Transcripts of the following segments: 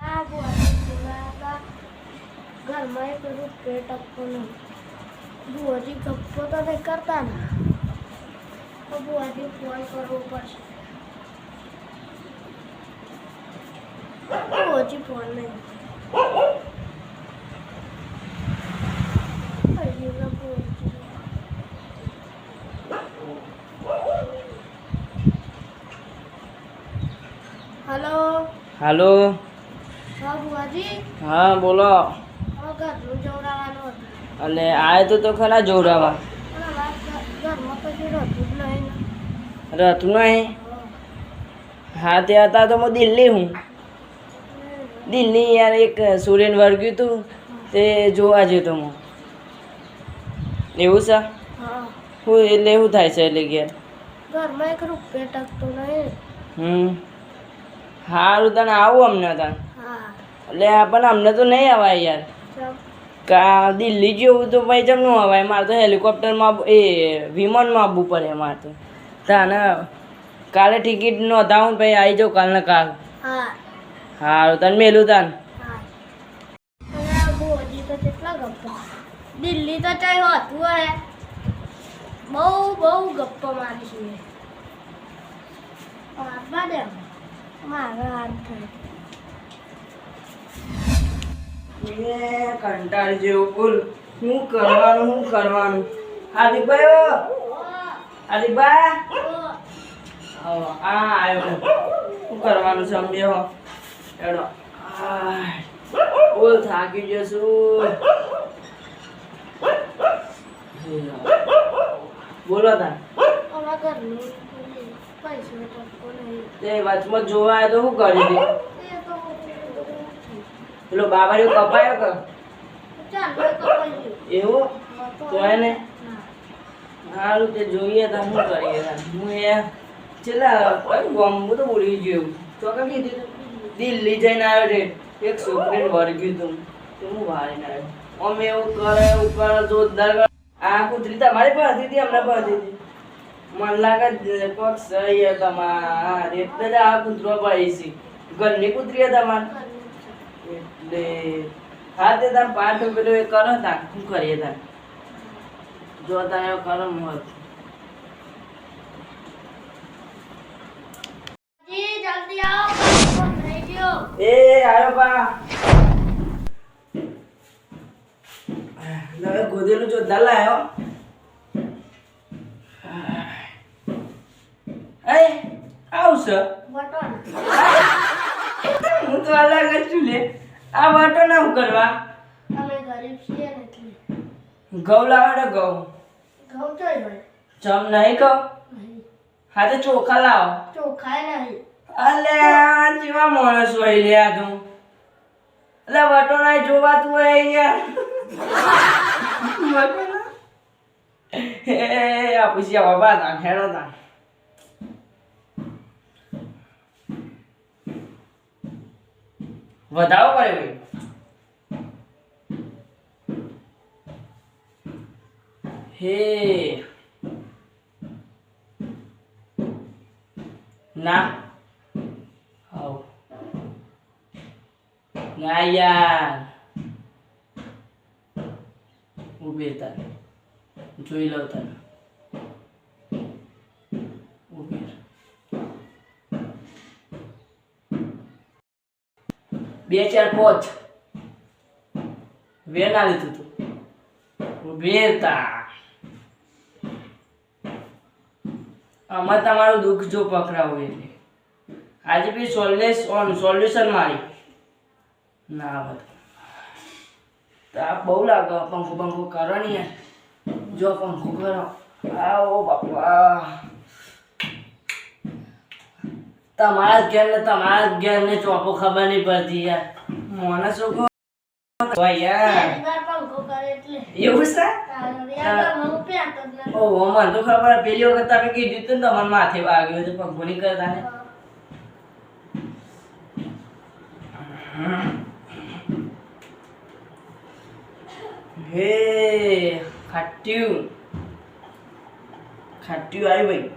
આ બુઆજી બોલાયા ઘરમાં એક રૂપિયો ટપકો નહીં. બુઆજી ગપ્પો તો નહીં કરતા ને, તો બુઆજી ફોન કરવો પડશે. બુઆજી ફોન નહીં. हेलो हेलो हाँ बुआजी हाँ बोलो हाँ ઘરનું જોડાવાનું હતું. એટલે આય તો ખરા જોડાવા પણ ઘરમાં પછી રહેતું જ નહીં ને. રહેતું નહીં. હા ત્યાં હતા તો હું દિલ્હી હું દિલ્હી યાર એક સૂર્યન વર્ગ્યું હતું તે જોવા જતો હું. એવું છે હા હું એટલે એવું થાય છે એટલે ઘેર ઘરમાં એક રૂપિયો ટકતો નહીં. સારું તને આવું અમને તને હા એટલે પણ અમને તો નહીં અવાય યાર. ચાલ કા દિલ્હી જેવું તો ભાઈ જમનું અવાય. મારે તો હેલિકોપ્ટરમાં એ વિમાનમાં આવવું પડે મારે તો. તાને કાલે ટિકિટ નોંધાવું પછી આવી જાઉં કાલને કાલ. હા સારું તને મેલું તાન. હા અને બુઆજી તો કેટલા ગપ્પા દિલ્હી તો ચાઈ હોતું હોય બહુ ગપ્પો મારી છે. હાથમાં દે મારે હાથ થાય. કંટાળી જેવું બોલ. શું કરવાનું હાર્દિકભાઈ હાર્દિકભાઈ હા આવ્યો. શું કરવાનું સમજ્યો એડો બોલ થાકી ગયો છું. બોલો તા અમારા ઘરનું પૈસો ટકતો નહીં. તે વચમાં જોવા આવ્યો તો શું કરી દે એ તો પેલો બાબારીઓ કપાયો કે ચાલો કપાઈ ગયું. એવું તો એને હા. સારું તે જોઈએ તો શું કરીએ તાર. હું એ છેલ્લા કઈ ગમ હું તો ભૂલી ગયો. ચોકા કીધું તું દિલ્હી જઈને આવ્યો રે એક છોકરીને વર્ગ્યું તું તો હું વાળીને આવ્યો. અમે એવું કરે જોરદાર કરે. આ કૂતરી તમારી પણ હતી હમણાં પણ હતી. મને લાગે કોક સહી તમારે એટલે જ આ કૂતરો પડી છે. ઘરની કૂતરી તમારે એટલે હા તે તાર પાઠ પેલો એ કરો તા શું કરીએ તાર જો તાર એવો કરો મત. જી જલ્દી આવો પાછો થઈ ગયો. એ આવ્યો પા હવે ગોદેલું જો દલ આવ્યો. એ આવશે બટન હું તો અલગ જ છું લે. આ વાટો ના હું કરવા અમે ગરીબ છીએ ને એટલે ઘઉં લાવો ઘઉં ઘઉં જોઈ ભાઈ ચમ નહીં કહો. નહીં હા તો ચોખા લાવો. ચોખાય નહીં. અલે આ જેવા માણસ હોય લે આ તું. એટલે વટો ના જોવાતું હોય અહીંયા. હે આ પછી આ બાબા તા હેડો તા વધાવો પડે ભાઈ. હે ના આવ ના યાર ઉભી તાર જોઈ લો તાર ઉભી બે ચાર પોચ વેના લીધું તું ઉભી તા. આમાં તમારું દુઃખ જો પકડાવું એટલે આજે બી સોલ્યુશન મારી ના બધું તાપ બહુ લાગે. પંખો કરો ને યાર. જો પંખો કરો. આવો બાપા તમારા જ ઘેર ને ચોપો ખબર નહીં પડતી યાર. મને શું કહો યાર પંખો કરે એટલે એવું છે. ઘરમાં પ્યાતો જ નથી. ઓહો મને તો ખબર. પેલી વખત તમે કીધું તું ને તમારે માથે વાગ્યું તો પંખો નહીં કરતા ને. હે ખાટ્યું આવી ભાઈ.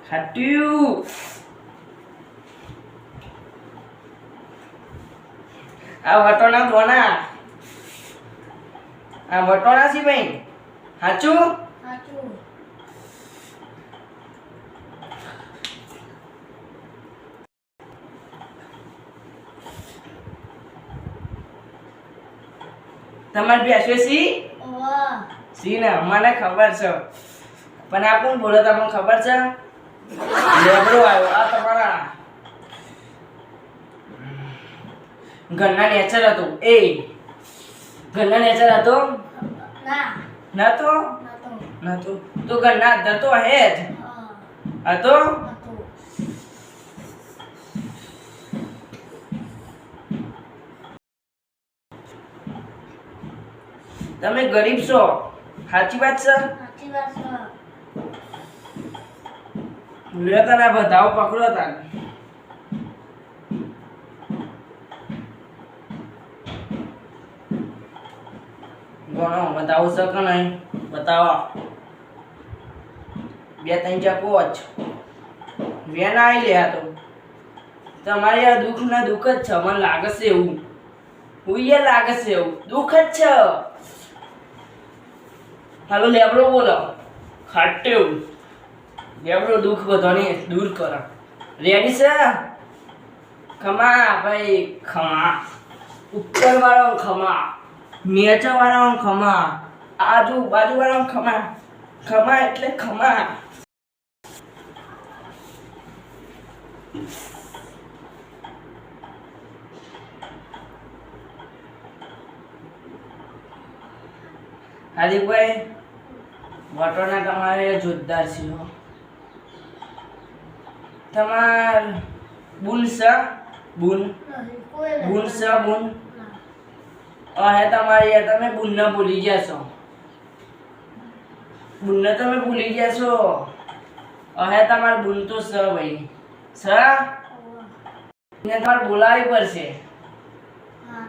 ખાટ્યું આ વટોણા દોના આ વટોણા છે ભાઈ સાચું સાચું. તમારે બેસો સી વાહ. સી ને મને ખબર છે પણ આ કોણ બોલો તમને ખબર છે લેબડો આવ્યો આ તમારા ઘરના નેચર હતો એ ઘરના નેચર હતો ના. નતો ના તો. નતો તો ઘરના અંદર તો હે જ હા. હતો હતું. તમે ગરીબ છો સાચી વાત છે સાચી વાત છે. લેતા ના બધાઓ પકડો તા ગણો બતાવો છો કે નહીં બતાવો 2 3 4 5 વેન આવી લે આ તો તમારી આ દુઃખ ના દુઃખ જ છે મને લાગે છે એવું હુંય લાગે છે એવું દુઃખ જ છે હાલો લેબડો બોલો ખાટેવ લેબડો દુઃખ બધાને દૂર કરો રેડી છે ખમા ભાઈ ખમા ઉપર વાળો ખમા નીચે વાળો ખમા બાજુ વાળો ખમા ખમા એટલે ખમા હાર્દિકભાઈ વટોના તમારે જોરદાર છે હો. તમાર બુન છે બુન નહીં, કોઈ નહીં. બુન છે બુન ના. હે તમારી આ તમે બુનને ભૂલી ગયા છો બુનને તમે ભૂલી ગયા છો હે તમાર બુન તો છે ભાઈ છે વાહ. ને તમારે બોલાવી પડશે હા.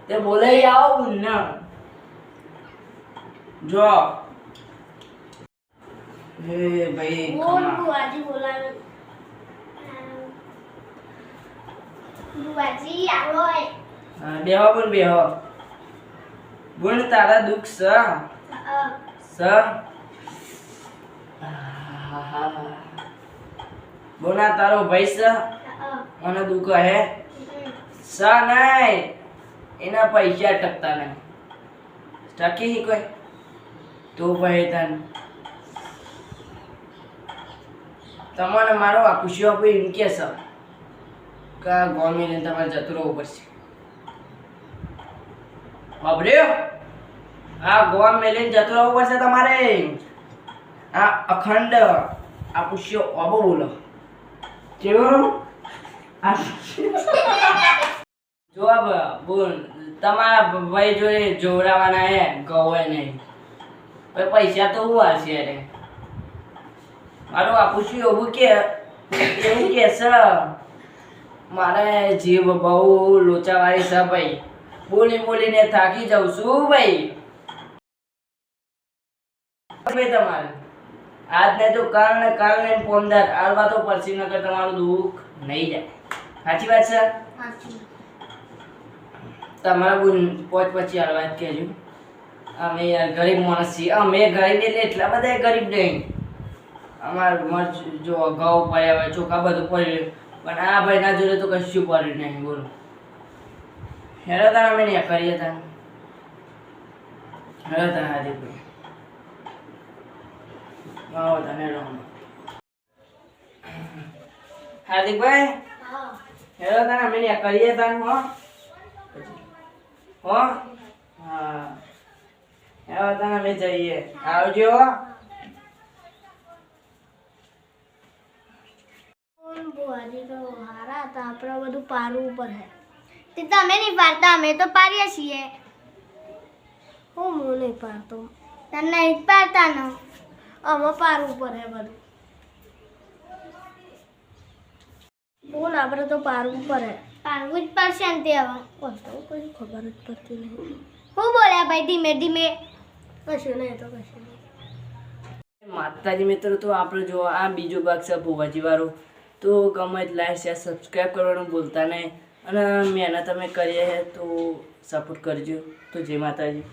તે બોલાવી આવો બુનને જો હે ભાઈ બોલ ખમા બુઆજી બોલાવે. બુઆજી આવો. બેહો બુન બેહો બુન તારા દુઃખ છે છે બોના તારો ભાઈ છે મને દુઃખ હે સા નહીં એના પૈસા ટકતા નહીં ટકી કોઈ તો ભાઈ તન તમને મારો આ પૂછ્યો આપો એમ કે છે કે આ ગોમીને તમારે જતું રહેવું પડશે બાબર્યો આ ગોમ મેલીને જતું રહેવું પડશે તમારે આ અખંડ આ પૂછ્યો આબો બોલો કેવું જો બોલ તમારા ભાઈ જોડે જોવડાવવાના હે ગવે નહીં પછી પૈસા તો હું આવશે અરે મારું આપું છું એવું કે છે મારે જીવ બહુ લોચાવાળી છે ભાઈ બોલી બોલીને થાકી જાઉં છું ભાઈ તમારે આજ ને તો કાલ ને પોમદાર આલવા તો પડશે નકર તમારું દુઃખ નહીં જાય સાચી વાત છે સાચું. તમારા બુન પોચ પછી આલવા જ કહેજો અમે યાર ગરીબ માણસ છીએ અમે ગરીબ એટલે એટલા બધા ગરીબ નહીં અમાર મરચ જો ઘઉં પડ્યા હોય ચોખા બધું પડ્યું પણ આ ભાઈના જોડે તો કશું પડ્યું નહીં બોલો હેરો તાર અમે ને કરીએ તાર હેરો તાર હાર્દિકભાઈ આવો તને રમો હાર્દિકભાઈ હા. હેરો તાર અમે ને કરીએ તાર હો હા હેરો તાર અમે જઈએ આવજો બુઆજી તો હારા હતા આપણે બધું પારવું ઉપર હે તે તમે નહીં પારતા અમે તો પારીએ છીએ હું નહીં પારતો તને નહીં પારતા ને અમે પારવું ઉપર હે બધું બોલ આપણે તો પારવું પડે પારવું જ પડશે ને તે હવે કશું કોઈ ખબર જ પડતી નહીં હું બોલ્યા ભાઈ ધીમે ધીમે કશું નહીં તો કશું નહીં માતાજી મિત્રો તો આપણે જો આ બીજો ભાગ છે ભુવાજી વાળો તો ગમે લાઈક શેર સબસ્ક્રાઈબ કરવાનું ભૂલતા નહીં અને મહેનત અમે કરીએ તો સપોર્ટ કરજો. તો જય માતાજી.